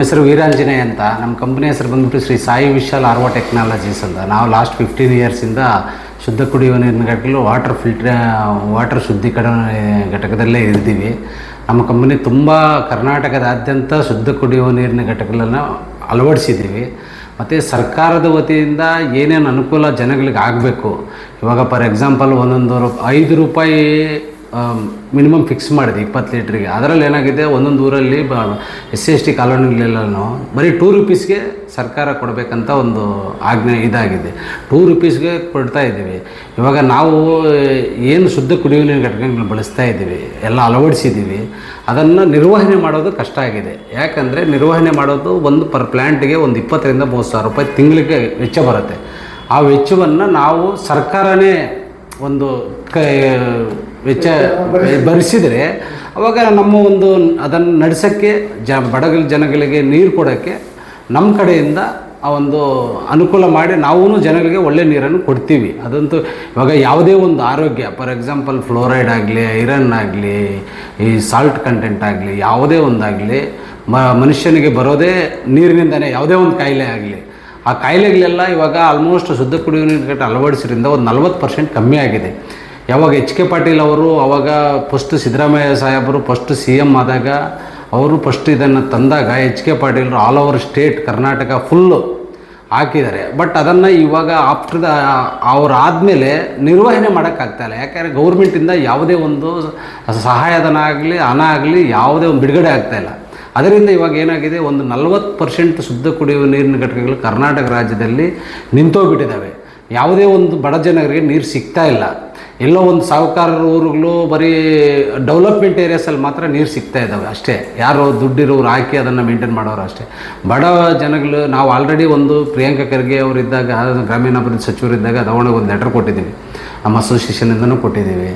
ಹೆಸರು ವೀರಾಂಜನೇಯ ಅಂತ. ನಮ್ಮ ಕಂಪ್ನಿ ಹೆಸರು ಬಂದ್ಬಿಟ್ಟು ಶ್ರೀ ಸಾಯಿ ವಿಶಾಲ್ ಆರ್ವೋ ಟೆಕ್ನಾಲಜೀಸ್ ಅಂತ. ನಾವು ಲಾಸ್ಟ್ 15 ಇಯರ್ಸಿಂದ ಶುದ್ಧ ಕುಡಿಯುವ ನೀರಿನ ಘಟಕಗಳು ವಾಟರ್ ಶುದ್ಧೀಕರಣ ಘಟಕದಲ್ಲೇ ಇದ್ದೀವಿ. ನಮ್ಮ ಕಂಪ್ನಿ ತುಂಬ ಕರ್ನಾಟಕದಾದ್ಯಂತ ಶುದ್ಧ ಕುಡಿಯುವ ನೀರಿನ ಘಟಕಗಳನ್ನು ಅಳವಡಿಸಿದ್ದೀವಿ. ಮತ್ತು ಸರ್ಕಾರದ ವತಿಯಿಂದ ಏನೇನು ಅನುಕೂಲ ಜನಗಳಿಗೆ ಆಗಬೇಕು, ಇವಾಗ ಫಾರ್ ಎಕ್ಸಾಂಪಲ್ ಒಂದೊಂದು 5 ರೂಪಾಯಿ ಮಿನಿಮಮ್ ಫಿಕ್ಸ್ ಮಾಡಿದೆ 20 ಲೀಟ್ರಿಗೆ. ಅದರಲ್ಲಿ ಏನಾಗಿದೆ, ಒಂದೊಂದು ಊರಲ್ಲಿ SC/ST ಕಾಲೋನಿಗಳೆಲ್ಲನೂ ಬರೀ 2 ರೂಪೀಸ್ಗೆ ಸರ್ಕಾರ ಕೊಡಬೇಕಂತ ಒಂದು ಆಜ್ಞೆ ಇದಾಗಿದೆ. 2 ರೂಪೀಸ್ಗೆ ಕೊಡ್ತಾ ಇದ್ದೀವಿ. ಇವಾಗ ನಾವು ಏನು ಶುದ್ಧ ಕುಡಿಯುವ ನೀರಿನ ಘಟಕಗಳನ್ನ ಬಳಸ್ತಾ ಇದ್ದೀವಿ, ಎಲ್ಲ ಅಳವಡಿಸಿದ್ದೀವಿ. ಅದನ್ನು ನಿರ್ವಹಣೆ ಮಾಡೋದು ಕಷ್ಟ ಆಗಿದೆ. ಯಾಕಂದರೆ ನಿರ್ವಹಣೆ ಮಾಡೋದು ಒಂದು ಪರ್ ಪ್ಲ್ಯಾಂಟಿಗೆ ಒಂದು 20,000 ರಿಂದ 30,000 ರೂಪಾಯಿ ತಿಂಗಳಿಗೆ ವೆಚ್ಚ ಬರುತ್ತೆ. ಆ ವೆಚ್ಚವನ್ನು ನಾವು ಸರ್ಕಾರನೇ ಒಂದು ವೆಚ್ಚ ಭರಿಸಿದರೆ ಅವಾಗ ನಮ್ಮ ಒಂದು ಅದನ್ನು ನಡೆಸೋಕ್ಕೆ ಬಡಗಲ ಜನಗಳಿಗೆ ನೀರು ಕೊಡೋಕ್ಕೆ ನಮ್ಮ ಕಡೆಯಿಂದ ಆ ಒಂದು ಅನುಕೂಲ ಮಾಡಿ ನಾವು ಜನಗಳಿಗೆ ಒಳ್ಳೆ ನೀರನ್ನು ಕೊಡ್ತೀವಿ. ಅದಂತೂ ಇವಾಗ ಯಾವುದೇ ಒಂದು ಆರೋಗ್ಯ, ಫಾರ್ ಎಕ್ಸಾಂಪಲ್ ಫ್ಲೋರೈಡ್ ಆಗಲಿ, ಐರನ್ ಆಗಲಿ, ಈ ಸಾಲ್ಟ್ ಕಂಟೆಂಟ್ ಆಗಲಿ, ಯಾವುದೇ ಒಂದಾಗಲಿ ಮನುಷ್ಯನಿಗೆ ಬರೋದೇ ನೀರಿನಿಂದನೇ. ಯಾವುದೇ ಒಂದು ಕಾಯಿಲೆ ಆಗಲಿ, ಆ ಕಾಯಿಲೆಗಳೆಲ್ಲ ಇವಾಗ ಆಲ್ಮೋಸ್ಟ್ ಶುದ್ಧ ಕುಡಿಯುವ ನೀರಿನ ಅಳವಡಿಸಿದ್ರಿಂದ ಒಂದು 40% ಕಮ್ಮಿ ಆಗಿದೆ. ಯಾವಾಗ HK ಪಾಟೀಲ್ ಅವರು ಅವಾಗ ಫಸ್ಟ್ ಸಿದ್ದರಾಮಯ್ಯ ಸಾಹೇಬರು ಫಸ್ಟ್ CM ಆದಾಗ ಅವರು ಫಸ್ಟ್ ಇದನ್ನು ತಂದಾಗ HK ಪಾಟೀಲರು all over state Karnataka full ಹಾಕಿದ್ದಾರೆ. ಬಟ್ ಅದನ್ನು ಇವಾಗ ಆಫ್ಟರ್ ಅವ್ರು ಆದಮೇಲೆ ನಿರ್ವಹಣೆ ಮಾಡೋಕ್ಕಾಗ್ತಾಯಿಲ್ಲ. ಯಾಕೆಂದರೆ ಗೌರ್ಮೆಂಟಿಂದ ಯಾವುದೇ ಒಂದು ಸಹಾಯಧನ ಆಗಲಿ ಹಣ ಆಗಲಿ ಯಾವುದೇ ಒಂದು ಬಿಡುಗಡೆ ಆಗ್ತಾಯಿಲ್ಲ. ಅದರಿಂದ ಇವಾಗ ಏನಾಗಿದೆ, ಒಂದು 40% ಶುದ್ಧ ಕುಡಿಯುವ ನೀರಿನ ಘಟಕಗಳು ಕರ್ನಾಟಕ ರಾಜ್ಯದಲ್ಲಿ ನಿಂತೋಗ್ಬಿಟ್ಟಿದ್ದಾವೆ. ಯಾವುದೇ ಒಂದು ಬಡ ಜನರಿಗೆ ನೀರು ಸಿಗ್ತಾ ಇಲ್ಲ. ಎಲ್ಲೋ ಒಂದು ಸಾಹುಕಾರರ ಊರುಗಳು ಬರೀ ಡೆವಲಪ್ಮೆಂಟ್ ಏರಿಯಾಸಲ್ಲಿ ಮಾತ್ರ ನೀರು ಸಿಗ್ತಾ ಇದ್ದಾವೆ ಅಷ್ಟೇ. ಯಾರು ದುಡ್ಡಿರೋರು ಹಾಕಿ ಅದನ್ನು ಮೇಂಟೈನ್ ಮಾಡೋರು ಅಷ್ಟೇ. ಬಡ ಜನಗಳು ನಾವು ಆಲ್ರೆಡಿ ಒಂದು ಪ್ರಿಯಾಂಕಾ ಖರ್ಗೆ ಅವರಿದ್ದಾಗ, ಗ್ರಾಮೀಣಾಭಿವೃದ್ಧಿ ಸಚಿವರಿದ್ದಾಗ ತಗೊಂಡೋಗಿ ಒಂದು ಲೆಟರ್ ಕೊಟ್ಟಿದ್ದೀವಿ. ನಮ್ಮ ಅಸೋಸಿಯೇಷನಿಂದನೂ ಕೊಟ್ಟಿದ್ದೀವಿ.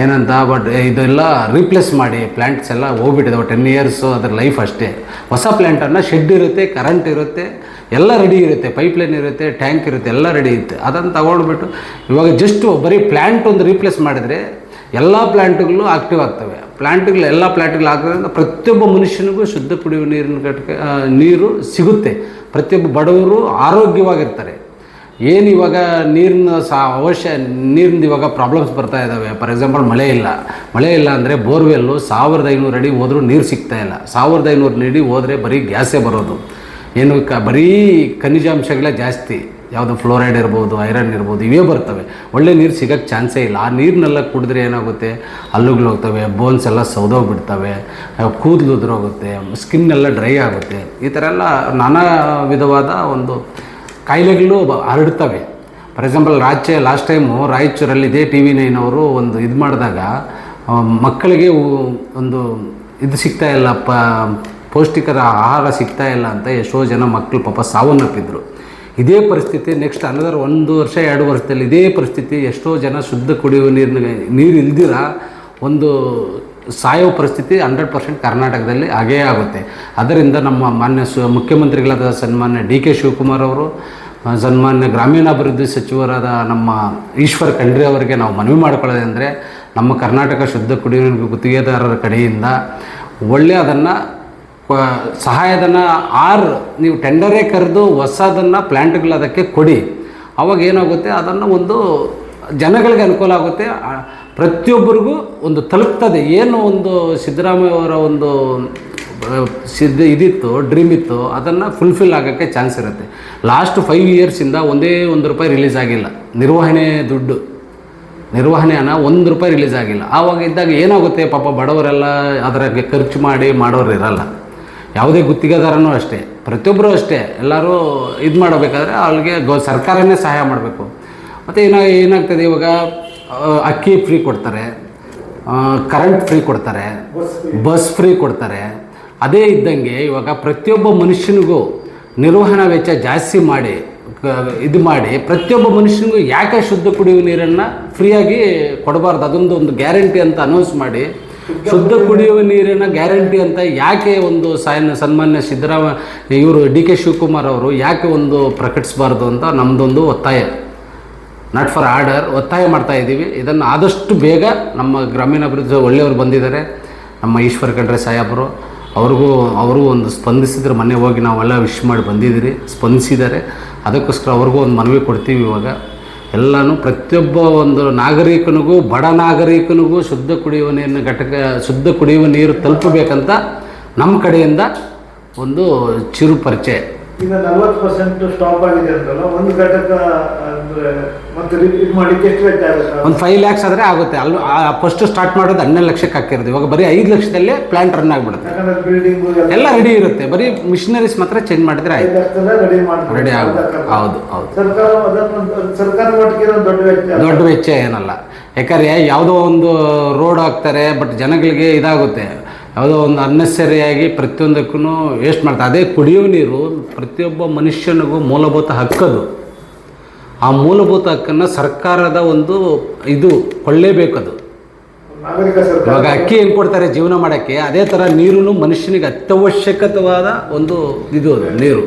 ಏನಂತ, ಬಟ್ ಇದೆಲ್ಲ ರೀಪ್ಲೇಸ್ ಮಾಡಿ ಪ್ಲ್ಯಾಂಟ್ಸ್ ಎಲ್ಲ ಹೋಗ್ಬಿಟ್ಟಿದ್ದಾವೆ. 10 ಇಯರ್ಸು ಅದರ ಲೈಫ್ ಅಷ್ಟೇ. ಹೊಸ ಪ್ಲ್ಯಾಂಟನ್ನು ಶೆಡ್ ಇರುತ್ತೆ, ಕರೆಂಟ್ ಇರುತ್ತೆ, ಎಲ್ಲ ರೆಡಿ ಇರುತ್ತೆ, ಪೈಪ್ಲೈನ್ ಇರುತ್ತೆ, ಟ್ಯಾಂಕ್ ಇರುತ್ತೆ, ಎಲ್ಲ ರೆಡಿ ಇರುತ್ತೆ. ಅದನ್ನು ತಗೊಂಡ್ಬಿಟ್ಟು ಇವಾಗ ಜಸ್ಟು ಬರೀ ಪ್ಲ್ಯಾಂಟ್ ಒಂದು ರೀಪ್ಲೇಸ್ ಮಾಡಿದರೆ ಎಲ್ಲ ಪ್ಲ್ಯಾಂಟ್ಗಳು ಆಕ್ಟಿವ್ ಆಗ್ತವೆ. ಎಲ್ಲ ಪ್ಲ್ಯಾಂಟ್ಗಳು ಹಾಕೋದ್ರಿಂದ ಪ್ರತಿಯೊಬ್ಬ ಮನುಷ್ಯನಿಗೂ ಶುದ್ಧ ಕುಡಿಯುವ ನೀರಿನ ಘಟಕ ನೀರು ಸಿಗುತ್ತೆ. ಪ್ರತಿಯೊಬ್ಬ ಬಡವರು ಆರೋಗ್ಯವಾಗಿರ್ತಾರೆ. ಏನು ಇವಾಗ ನೀರಿನ ನೀರಿಂದ ಇವಾಗ ಪ್ರಾಬ್ಲಮ್ಸ್ ಬರ್ತಾ ಇದ್ದಾವೆ. ಫಾರ್ ಎಕ್ಸಾಂಪಲ್ ಮಳೆ ಇಲ್ಲ ಅಂದರೆ ಬೋರ್ವೆಲ್ಲು 1500 ಅಡಿ ಹೋದರೂ ನೀರು ಸಿಗ್ತಾಯಿಲ್ಲ. 1500 ಅಡಿ ಹೋದರೆ ಬರೀ ಗ್ಯಾಸೇ ಬರೋದು. ಏನು ಬರೀ ಖನಿಜಾಂಶಗಳೇ ಜಾಸ್ತಿ. ಯಾವುದು ಫ್ಲೋರೈಡ್ ಇರ್ಬೋದು, ಐರನ್ ಇರ್ಬೋದು, ಇವೇ ಬರ್ತವೆ. ಒಳ್ಳೆ ನೀರು ಸಿಗೋಕ್ಕೆ ಚಾನ್ಸೇ ಇಲ್ಲ. ಆ ನೀರನ್ನೆಲ್ಲ ಕುಡಿದ್ರೆ ಏನಾಗುತ್ತೆ, ಹಲ್ಲುಗಳು ಹೋಗ್ತವೆ, ಬೋನ್ಸ್ ಎಲ್ಲ ಸೌದೋಗ್ಬಿಡ್ತವೆ, ಕೂದಲು ಉದುರೋಗುತ್ತೆ, ಸ್ಕಿನ್ನೆಲ್ಲ ಡ್ರೈ ಆಗುತ್ತೆ. ಈ ಥರ ಎಲ್ಲ ನಾನಾ ವಿಧವಾದ ಒಂದು ಕಾಯಿಲೆಗಳು ಹರಡ್ತವೆ. ಫಾರ್ ಎಕ್ಸಾಂಪಲ್ ಲಾಸ್ಟ್ ಟೈಮು ರಾಯಚೂರಲ್ಲಿ ಇದೇ TV9 ಅವರು ಒಂದು ಇದು ಮಾಡಿದಾಗ ಮಕ್ಕಳಿಗೆ ಒಂದು ಇದು ಸಿಗ್ತಾಯಿಲ್ಲ, ಪೌಷ್ಟಿಕರ ಆಹಾರ ಸಿಗ್ತಾಯಿಲ್ಲ ಅಂತ ಎಷ್ಟೋ ಜನ ಮಕ್ಕಳು ಪಾಪ ಸಾವನ್ನಪ್ಪಿದ್ರು. ಇದೇ ಪರಿಸ್ಥಿತಿ ನೆಕ್ಸ್ಟ್ ಅನದರ್ 1 ವರ್ಷ 2 ವರ್ಷದಲ್ಲಿ ಇದೇ ಪರಿಸ್ಥಿತಿ ಎಷ್ಟೋ ಜನ ಶುದ್ಧ ಕುಡಿಯುವ ನೀರು ಇಲ್ದಿರ ಒಂದು ಸಾಯೋ ಪರಿಸ್ಥಿತಿ 100% ಕರ್ನಾಟಕದಲ್ಲಿ ಆಗೇ ಆಗುತ್ತೆ. ಅದರಿಂದ ನಮ್ಮ ಮಾನ್ಯ ಮುಖ್ಯಮಂತ್ರಿಗಳಾದ ಸನ್ಮಾನ್ಯ DK ಶಿವಕುಮಾರ್ ಅವರು, ಸನ್ಮಾನ್ಯ ಗ್ರಾಮೀಣಾಭಿವೃದ್ಧಿ ಸಚಿವರಾದ ನಮ್ಮ ಈಶ್ವರ್ ಖಂಡ್ರೆ ಅವರಿಗೆ ನಾವು ಮನವಿ ಮಾಡಿಕೊಳ್ಳೋದಂದರೆ, ನಮ್ಮ ಕರ್ನಾಟಕ ಶುದ್ಧ ಕುಡಿಯುವ ನೀರು ಗುತ್ತಿಗೆದಾರರ ಕಡೆಯಿಂದ ಒಳ್ಳೆಯ ಅದನ್ನು ಸಹಾಯಧನ ನೀವು ಟೆಂಡರೇ ಕರೆದು ಹೊಸದನ್ನು ಪ್ಲ್ಯಾಂಟ್ಗಳು ಅದಕ್ಕೆ ಕೊಡಿ. ಅವಾಗ ಏನಾಗುತ್ತೆ, ಅದನ್ನು ಒಂದು ಜನಗಳಿಗೆ ಅನುಕೂಲ ಆಗುತ್ತೆ, ಪ್ರತಿಯೊಬ್ಬರಿಗೂ ಒಂದು ತಲುಪ್ತದೆ. ಏನು ಒಂದು ಸಿದ್ದರಾಮಯ್ಯ ಅವರ ಒಂದು ಡ್ರೀಮ್ ಇತ್ತು, ಅದನ್ನು ಫುಲ್ಫಿಲ್ ಆಗೋಕ್ಕೆ ಚಾನ್ಸ್ ಇರುತ್ತೆ. ಲಾಸ್ಟ್ 5 ಇಯರ್ಸಿಂದ ಒಂದೇ ₹1 ರಿಲೀಸ್ ಆಗಿಲ್ಲ. ನಿರ್ವಹಣೆ ಹಣ ₹1 ರಿಲೀಸ್ ಆಗಿಲ್ಲ. ಆವಾಗ ಇದ್ದಾಗ ಏನಾಗುತ್ತೆ, ಪಾಪ ಬಡವರೆಲ್ಲ ಅದರಾಗೆ ಖರ್ಚು ಮಾಡೋರು ಇರಲ್ಲ. ಯಾವುದೇ ಗುತ್ತಿಗೆದಾರನೂ ಅಷ್ಟೇ, ಪ್ರತಿಯೊಬ್ಬರೂ ಅಷ್ಟೇ, ಎಲ್ಲರೂ ಇದು ಮಾಡಬೇಕಾದ್ರೆ ಅವ್ರಿಗೆ ಸರ್ಕಾರನೇ ಸಹಾಯ ಮಾಡಬೇಕು. ಮತ್ತು ಏನಾಗ್ತದೆ, ಇವಾಗ ಅಕ್ಕಿ ಫ್ರೀ ಕೊಡ್ತಾರೆ, ಕರೆಂಟ್ ಫ್ರೀ ಕೊಡ್ತಾರೆ, ಬಸ್ ಫ್ರೀ ಕೊಡ್ತಾರೆ. ಅದೇ ಇದ್ದಂಗೆ ಇವಾಗ ಪ್ರತಿಯೊಬ್ಬ ಮನುಷ್ಯನಿಗೂ ನಿರ್ವಹಣಾ ವೆಚ್ಚ ಜಾಸ್ತಿ ಮಾಡಿ ಪ್ರತಿಯೊಬ್ಬ ಮನುಷ್ಯನಿಗೂ ಯಾಕೆ ಶುದ್ಧ ಕುಡಿಯುವ ನೀರನ್ನು ಫ್ರೀಯಾಗಿ ಕೊಡಬಾರ್ದು, ಅದೊಂದು ಗ್ಯಾರಂಟಿ ಅಂತ ಅನೌನ್ಸ್ ಮಾಡಿ, ಶುದ್ಧ ಕುಡಿಯುವ ನೀರಿನ ಗ್ಯಾರಂಟಿ ಅಂತ ಯಾಕೆ ಒಂದು ಸನ್ಮಾನ್ಯ ಇವರು DK ಶಿವಕುಮಾರ್ ಅವರು ಯಾಕೆ ಒಂದು ಪ್ರಕಟಿಸಬಾರ್ದು ಅಂತ ನಮ್ಮದೊಂದು ಒತ್ತಾಯ. ನಾಟ್ ಫಾರ್ ಆರ್ಡರ್, ಒತ್ತಾಯ ಮಾಡ್ತಾ ಇದ್ದೀವಿ. ಇದನ್ನು ಆದಷ್ಟು ಬೇಗ ನಮ್ಮ ಗ್ರಾಮೀಣಾಭಿವೃದ್ಧಿ ಒಳ್ಳೆಯವರು ಬಂದಿದ್ದಾರೆ, ನಮ್ಮ ಈಶ್ವರ್ ಖಂಡ್ರೆ ಸಾಹೇಬರು, ಅವರು ಒಂದು ಸ್ಪಂದಿಸಿದ್ರೆ ಮೊನ್ನೆ ಹೋಗಿ ನಾವೆಲ್ಲ ವಿಶ್ ಮಾಡಿ ಬಂದಿದ್ದೀರಿ, ಸ್ಪಂದಿಸಿದ್ದಾರೆ. ಅದಕ್ಕೋಸ್ಕರ ಅವ್ರಿಗೂ ಒಂದು ಮನವಿ ಕೊಡ್ತೀವಿ. ಇವಾಗ ಎಲ್ಲನೂ ಪ್ರತಿಯೊಬ್ಬ ಒಂದು ನಾಗರಿಕನಿಗೂ, ಬಡ ನಾಗರಿಕನಿಗೂ ಶುದ್ಧ ಕುಡಿಯುವ ನೀರಿನ ಶುದ್ಧ ಕುಡಿಯುವ ನೀರು ತಲುಪಬೇಕಂತ ನಮ್ಮ ಕಡೆಯಿಂದ ಒಂದು ಚಿರು ಪರಿಚಯ. ಈಗ 40% ಸ್ಟಾಪ್ ಆಗಿದೆ ಅಂತಲ್ಲ, ಒಂದು ಘಟಕ ಅಂದರೆ ಮತ್ತೆ ರಿಪೀಟ್ ಮಾಡಲಿಕ್ಕೆ ಎಷ್ಟು ವೆಚ್ಚ ಆಗುತ್ತೆ? ಒಂದು 5 lakhs ಆದರೆ ಆಗುತ್ತೆ. ಅಲ್ಲಿ ಫಸ್ಟ್ ಸ್ಟಾರ್ಟ್ ಮಾಡೋದು 12 ಲಕ್ಷಕ್ಕೆ ಹಾಕಿರೋದು. ಇವಾಗ ಬರೀ 5 ಲಕ್ಷದಲ್ಲೇ ಪ್ಲಾಂಟ್ ರನ್ ಆಗಿಬಿಡುತ್ತೆ. ಎಲ್ಲ ರೆಡಿ ಇರುತ್ತೆ, ಬರೀ ಮಿಷನರೀಸ್ ಮಾತ್ರ ಚೇಂಜ್ ಮಾಡಿದ್ರೆ ಆಯ್ತು, ರೆಡಿ ಆಗುತ್ತೆ. ಹೌದು ಹೌದು. ಸರ್ಕಾರ ದೊಡ್ಡ ವೆಚ್ಚ ಏನಲ್ಲ. ಯಾಕಂದರೆ ಯಾವುದೋ ಒಂದು ರೋಡ್ ಹಾಕ್ತಾರೆ, ಬಟ್ ಜನಗಳಿಗೆ ಇದಾಗುತ್ತೆ. ಯಾವುದೋ ಒಂದು ಅನ್ನೆಸರಿಯಾಗಿ ಪ್ರತಿಯೊಂದಕ್ಕೂ ವೇಸ್ಟ್ ಮಾಡ್ತಾರೆ. ಅದೇ ಕುಡಿಯುವ ನೀರು ಪ್ರತಿಯೊಬ್ಬ ಮನುಷ್ಯನಿಗೂ ಮೂಲಭೂತ ಹಕ್ಕದು. ಆ ಮೂಲಭೂತ ಹಕ್ಕನ್ನು ಸರ್ಕಾರದ ಒಂದು ಇದು ಕೊಳ್ಳೇಬೇಕದು. ಇವಾಗ ಅಕ್ಕಿ ಹೆಂಗೆ ಕೊಡ್ತಾರೆ ಜೀವನ ಮಾಡೋಕ್ಕೆ, ಅದೇ ಥರ ನೀರು ಮನುಷ್ಯನಿಗೆ ಅತ್ಯವಶ್ಯಕವಾದ ಒಂದು ಇದು, ಅದು ನೀರು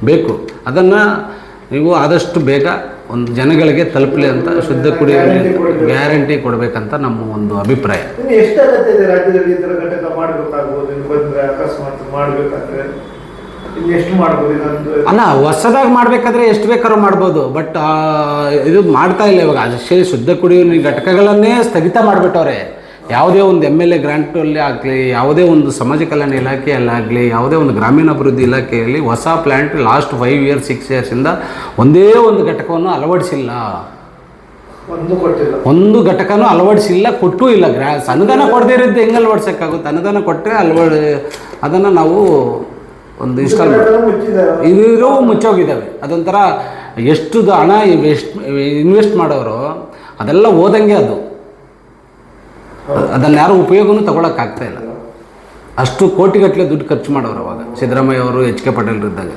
ಬೇಕು. ಅದನ್ನು ನೀವು ಆದಷ್ಟು ಬೇಗ ಒಂದು ಜನಗಳಿಗೆ ತಲುಪಲಿ ಅಂತ, ಶುದ್ಧ ಕುಡಿಯುವ ಗ್ಯಾರಂಟಿ ಕೊಡಬೇಕಂತ ನಮ್ಮ ಒಂದು ಅಭಿಪ್ರಾಯ. ಎಷ್ಟು ಅಗತ್ಯ ಇದೆ ರಾಜ್ಯದಲ್ಲಿ ಈ ಥರ ಘಟಕ ಮಾಡಬೇಕಾಗ್ಬೋದು? ಬಂದರೆ ಅಕಸ್ಮಾತ್ ಮಾಡಬೇಕಾದ್ರೆ ಎಷ್ಟು ಮಾಡ್ಬೋದು? ಅಲ್ಲ, ಹೊಸದಾಗಿ ಮಾಡಬೇಕಾದ್ರೆ ಎಷ್ಟು ಬೇಕಾದ್ರೂ ಮಾಡ್ಬೋದು, ಬಟ್ ಇದು ಮಾಡ್ತಾ ಇಲ್ಲ ಇವಾಗ. ಅಷ್ಟೇ ಶುದ್ಧ ಕುಡಿಯುವ ನೀರು ಘಟಕಗಳನ್ನೇ ಸ್ಥಗಿತ ಮಾಡಿಬಿಟ್ಟವ್ರೆ. ಯಾವುದೇ ಒಂದು MLA ಗ್ರಾಂಟಲ್ಲಿ ಆಗಲಿ, ಯಾವುದೇ ಒಂದು ಸಮಾಜ ಕಲ್ಯಾಣ ಇಲಾಖೆಯಲ್ಲಾಗಲಿ, ಯಾವುದೇ ಒಂದು ಗ್ರಾಮೀಣಾಭಿವೃದ್ಧಿ ಇಲಾಖೆಯಲ್ಲಿ ಹೊಸ ಪ್ಲ್ಯಾಂಟ್ ಲಾಸ್ಟ್ 5 years 6 yearsಯಿಂದ ಒಂದೇ ಒಂದು ಘಟಕವನ್ನು ಅಳವಡಿಸಿಲ್ಲ. ಒಂದು ಘಟಕನೂ ಅಳವಡಿಸಿಲ್ಲ, ಕೊಟ್ಟೂ ಇಲ್ಲ. ಅನುದಾನ ಕೊಡದೇ ಇರೋದು ಹೆಂಗೆ ಅಳವಡಿಸೋಕ್ಕಾಗುತ್ತೆ? ಅನುದಾನ ಕೊಟ್ಟರೆ ಅದನ್ನು ನಾವು ಒಂದು ಇನ್ಸ್ಟಾಲ್ ಇದು ಮುಚ್ಚೋಗಿದ್ದಾವೆ. ಅದೊಂಥರ ಎಷ್ಟು ಹಣ ಇನ್ವೆಸ್ಟ್ ಮಾಡೋರು ಅದೆಲ್ಲ ಓದಂಗೆ ಅದು. ಅದನ್ನು ಯಾರು ಉಪಯೋಗನೂ ತಗೊಳಕ್ಕಾಗ್ತಾ ಇಲ್ಲ. ಅಷ್ಟು ಕೋಟಿಗಟ್ಟಲೆ ದುಡ್ಡು ಖರ್ಚು ಮಾಡೋರು ಅವಾಗ ಸಿದ್ದರಾಮಯ್ಯ ಅವರು, HK ಪಾಟೀಲ್ ಇದ್ದಾಗ.